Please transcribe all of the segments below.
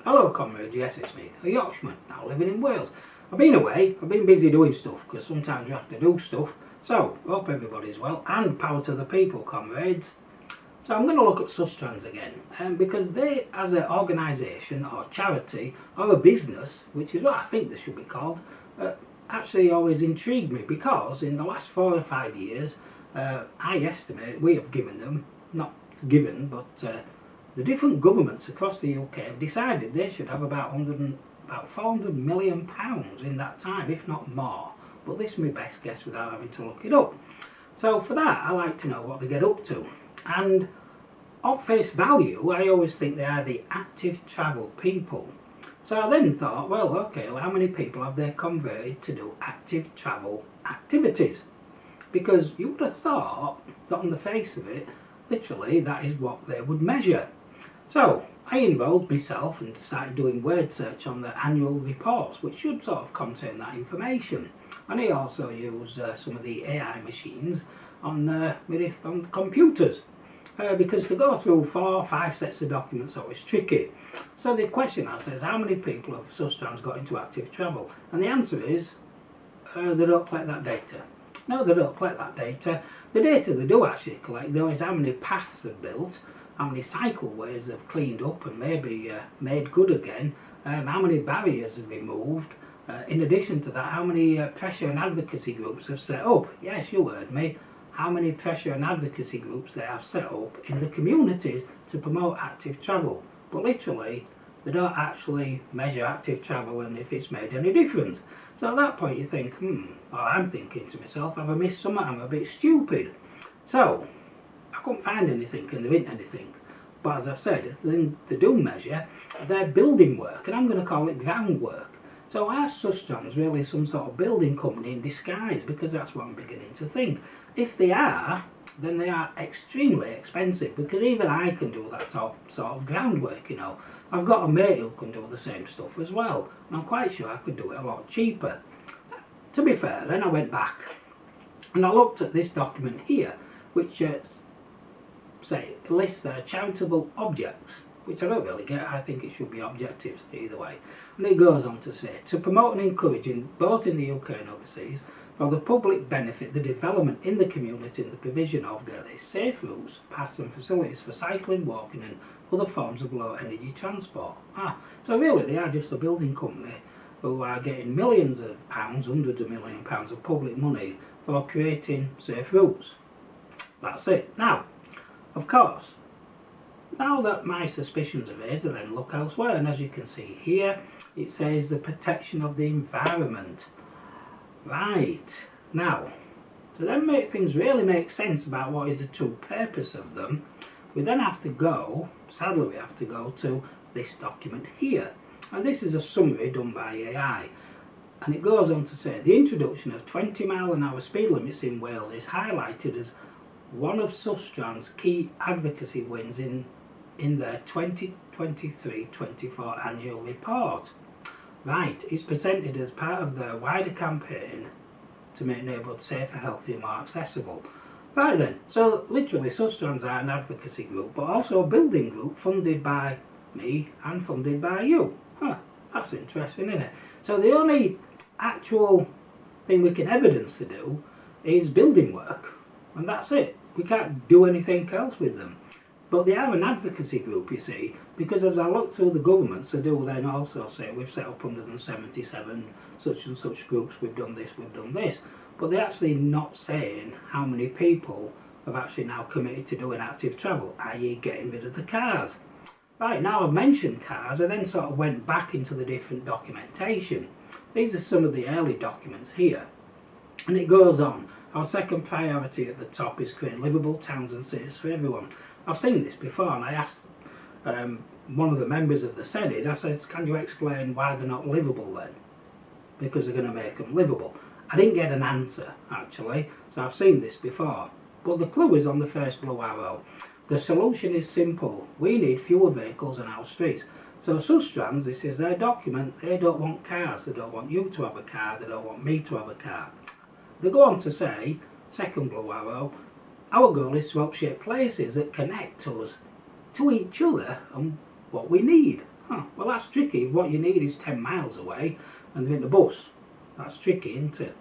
Hello comrades, yes it's me, a Yorkshireman, now living in Wales. I've been away, I've been busy doing stuff, because sometimes you have to do stuff. So, hope everybody's well, and power to the people comrades. So I'm going to look at Sustrans again, because they, as an organisation, or charity, or a business, which is what I think they should be called, actually always intrigued me, because in the last 4 or 5 years, I estimate we have given them, not given, but the different governments across the UK have decided they should have about £400 million in that time, if not more. But this is my best guess without having to look it up. So for that, I like to know what they get up to. And at face value, I always think they are the active travel people. So I then thought, well, okay, well, how many people have they converted to do active travel activities? Because you would have thought that on the face of it, literally, that is what they would measure. So I enrolled myself and started doing word search on the annual reports, which should sort of contain that information. And I also use some of the AI machines on computers, because to go through 4 or 5 sets of documents is always tricky. So the question says, how many people have Sustrans got into active travel? And the answer is, they don't collect that data. No, they don't collect that data. The data they do actually collect, though, is how many paths are built, how many cycleways have cleaned up and maybe made good again, how many barriers have been removed. In addition to that, how many pressure and advocacy groups have set up. Yes, you heard me. How many pressure and advocacy groups they have set up in the communities to promote active travel. But literally, they don't actually measure active travel and if it's made any difference. So at that point you think, or I'm thinking to myself, have I missed something? I'm a bit stupid. So I couldn't find anything and there isn't anything. But as I've said, the things they do measure, they're building work, and I'm going to call it groundwork. So are Sustrans really some sort of building company in disguise? Because that's what I'm beginning to think. If they are, then they are extremely expensive, because even I can do that sort of groundwork, you know. I've got a mate who can do the same stuff as well, and I'm quite sure I could do it a lot cheaper. To be fair, then I went back and I looked at this document here, which lists their charitable objects, which I don't really get. I think it should be objectives either way. And it goes on to say, to promote and encourage, both in the UK and overseas, for the public benefit, the development in the community and the provision of safe routes, paths and facilities for cycling, walking and other forms of low energy transport. So really they are just a building company who are getting millions of pounds, hundreds of millions of pounds of public money for creating safe routes. That's it. Now, of course, now that my suspicions are raised, I then look elsewhere, and as you can see here, it says the protection of the environment. Right, now, to then make things really make sense about what is the true purpose of them, we then have to go, sadly we have to go to this document here. And this is a summary done by AI. And it goes on to say, the introduction of 20-mile-an-hour speed limits in Wales is highlighted as one of Sustrans' key advocacy wins in their 2023-24 annual report. Right, it's presented as part of their wider campaign to make neighbourhoods safer, healthier and more accessible. Right then, so literally Sustrans are an advocacy group, but also a building group funded by me and funded by you. That's interesting, isn't it? So the only actual thing we can evidence to do is building work, and that's it. We can't do anything else with them. But they are an advocacy group, you see, because as I look through the governments, they do then also say we've set up 177 such and such groups, we've done this, but they're actually not saying how many people have actually now committed to doing active travel, i.e. getting rid of the cars. Right, now I've mentioned cars, I then sort of went back into the different documentation. These are some of the early documents here, and it goes on. Our second priority at the top is creating livable towns and cities for everyone. I've seen this before, and I asked one of the members of the Senate, I said, can you explain why they're not livable then? Because they're going to make them livable. I didn't get an answer, actually, so I've seen this before. But the clue is on the first blue arrow. The solution is simple. We need fewer vehicles on our streets. So Sustrans, this is their document, they don't want cars, they don't want you to have a car, they don't want me to have a car. They go on to say, second blue arrow, our goal is to help shape places that connect us to each other and what we need. Well, Well, that's tricky. What you need is 10 miles away and they're in the bus. That's tricky, isn't it?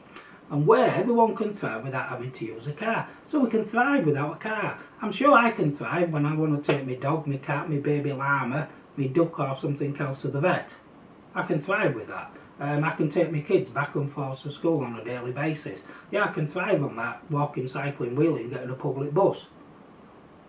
And where everyone can thrive without having to use a car. So we can thrive without a car. I'm sure I can thrive when I want to take my dog, my cat, my baby llama, my duck or something else to the vet. I can thrive with that. I can take my kids back and forth to school on a daily basis. Yeah, I can thrive on that, walking, cycling, wheeling, getting a public bus.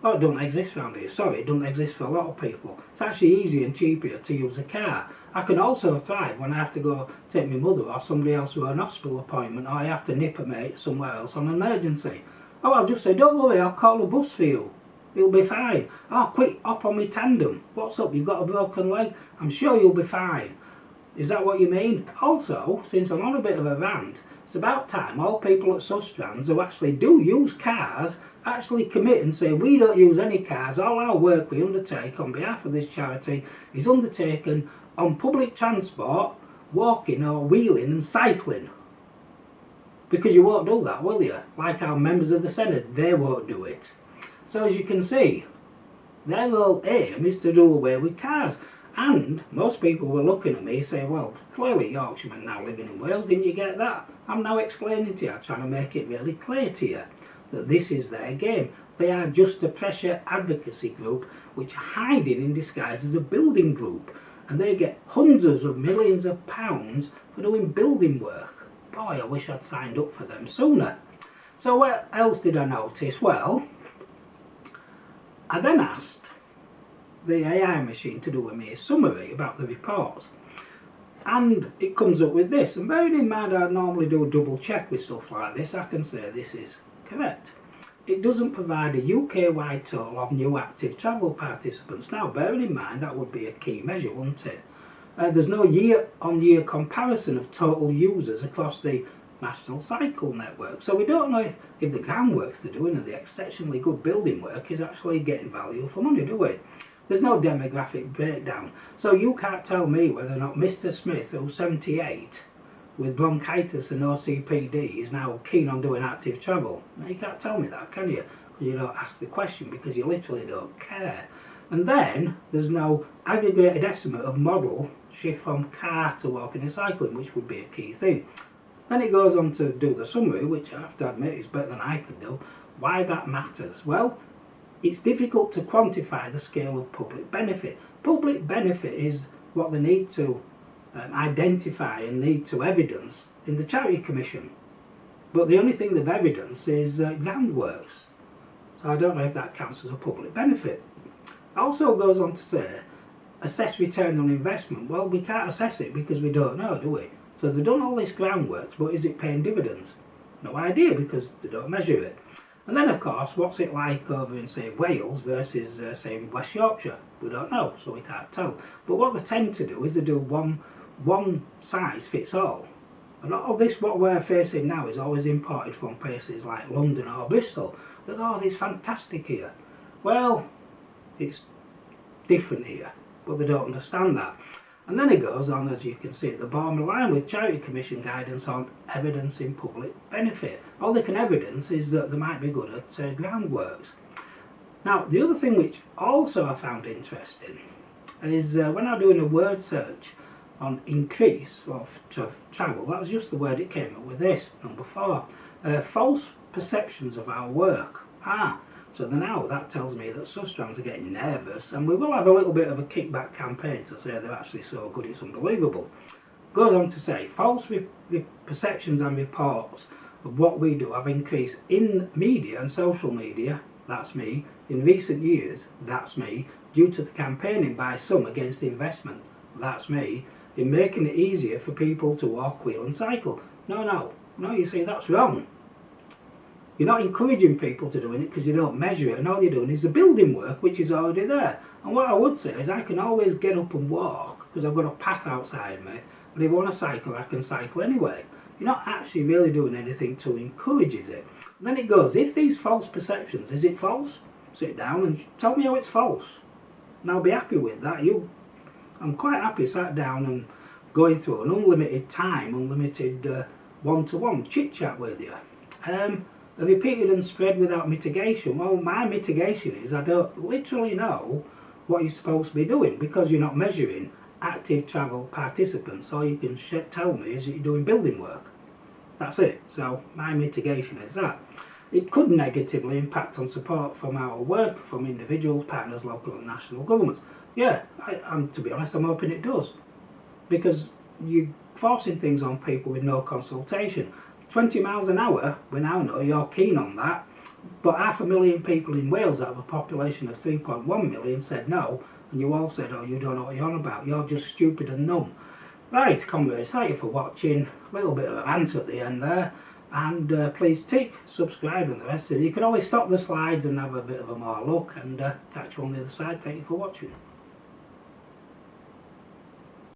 Oh, it doesn't exist around here. Sorry, it doesn't exist for a lot of people. It's actually easier and cheaper to use a car. I can also thrive when I have to go take my mother or somebody else to an hospital appointment, or I have to nip a mate somewhere else on an emergency. Oh, I'll just say, don't worry, I'll call a bus for you. You'll be fine. Oh, quick, hop on my tandem. What's up, you've got a broken leg? I'm sure you'll be fine. Is that what you mean? Also, since I'm on a bit of a rant, it's about time all people at Sustrans who actually do use cars actually commit and say, we don't use any cars, all our work we undertake on behalf of this charity is undertaken on public transport, walking or wheeling and cycling. Because you won't do that, will you? Like our members of the Senate, they won't do it. So as you can see, their whole aim is to do away with cars. And most people were looking at me saying, well, clearly Yorkshiremen now living in Wales, didn't you get that? I'm now explaining to you, I'm trying to make it really clear to you that this is their game. They are just a pressure advocacy group which are hiding in disguise as a building group. And they get hundreds of millions of pounds for doing building work. Boy, I wish I'd signed up for them sooner. So what else did I notice? Well, I then asked the AI machine to do a summary about the reports, and it comes up with this. And bearing in mind I normally do a double check with stuff like this, I can say this is correct. It doesn't provide a UK-wide total of new active travel participants. Now, bearing in mind that would be a key measure, wouldn't it? There's no year-on-year comparison of total users across the National Cycle Network, so we don't know if the groundworks they're doing and the exceptionally good building work is actually getting value for money, do we? There's no demographic breakdown, so you can't tell me whether or not Mr. Smith, who's 78, with bronchitis and COPD, is now keen on doing active travel. Now, you can't tell me that, can you? Because you don't ask the question, because you literally don't care. And then there's no aggregated estimate of model shift from car to walking and cycling, which would be a key thing. Then it goes on to do the summary, which I have to admit is better than I could do. Why that matters? Well, it's difficult to quantify the scale of public benefit. Public benefit is what they need to identify and need to evidence in the Charity Commission. But the only thing they've evidenced is groundworks. So I don't know if that counts as a public benefit. It also goes on to say, assess return on investment. Well, we can't assess it because we don't know, do we? So they've done all this groundworks, but is it paying dividends? No idea, because they don't measure it. And then, of course, what's it like over in, say, Wales versus, say, in West Yorkshire? We don't know, so we can't tell. But what they tend to do is they do one size fits all. And all this, what we're facing now, is always imported from places like London or Bristol. They go, oh, it's fantastic here. Well, it's different here, but they don't understand that. And then it goes on, as you can see at the bottom line, with Charity Commission guidance on evidencing public benefit. All they can evidence is that they might be good at groundworks. Now, the other thing which also I found interesting is when I'm doing a word search on increase of travel, that was just the word it came up with this, number 4. False perceptions of our work. So now that tells me that Sustrans are getting nervous, and we will have a little bit of a kickback campaign to say they're actually so good it's unbelievable. Goes on to say, false perceptions and reports of what we do have increased in media and social media, that's me, in recent years, that's me, due to the campaigning by some against investment, that's me, in making it easier for people to walk, wheel and cycle. No, you see, that's wrong. You're not encouraging people to doing it because you don't measure it, and all you're doing is the building work, which is already there. And what I would say is I can always get up and walk because I've got a path outside me, but if I want to cycle, I can cycle anyway. You're not actually really doing anything to encourage it. And then it goes, if these false perceptions, is it false? Sit down and tell me how it's false. And I'll be happy with that. I'm quite happy sat down and going through an unlimited time, unlimited one-to-one chit-chat with you. Repeated and spread without mitigation. Well, my mitigation is I don't literally know what you're supposed to be doing because you're not measuring active travel participants. All you can tell me is that you're doing building work. That's it. So my mitigation is that. It could negatively impact on support from our work, from individuals, partners, local and national governments. Yeah, to be honest, I'm hoping it does. Because you're forcing things on people with no consultation. 20 miles an hour, we now know you're keen on that, but 500,000 people in Wales out of a population of 3.1 million said no, and you all said, oh, you don't know what you're on about, you're just stupid and numb. Right, comrades, thank you for watching. A little bit of an answer at the end there. And please tick, subscribe and the rest of it. You can always stop the slides and have a bit of a more look, and catch you on the other side. Thank you for watching.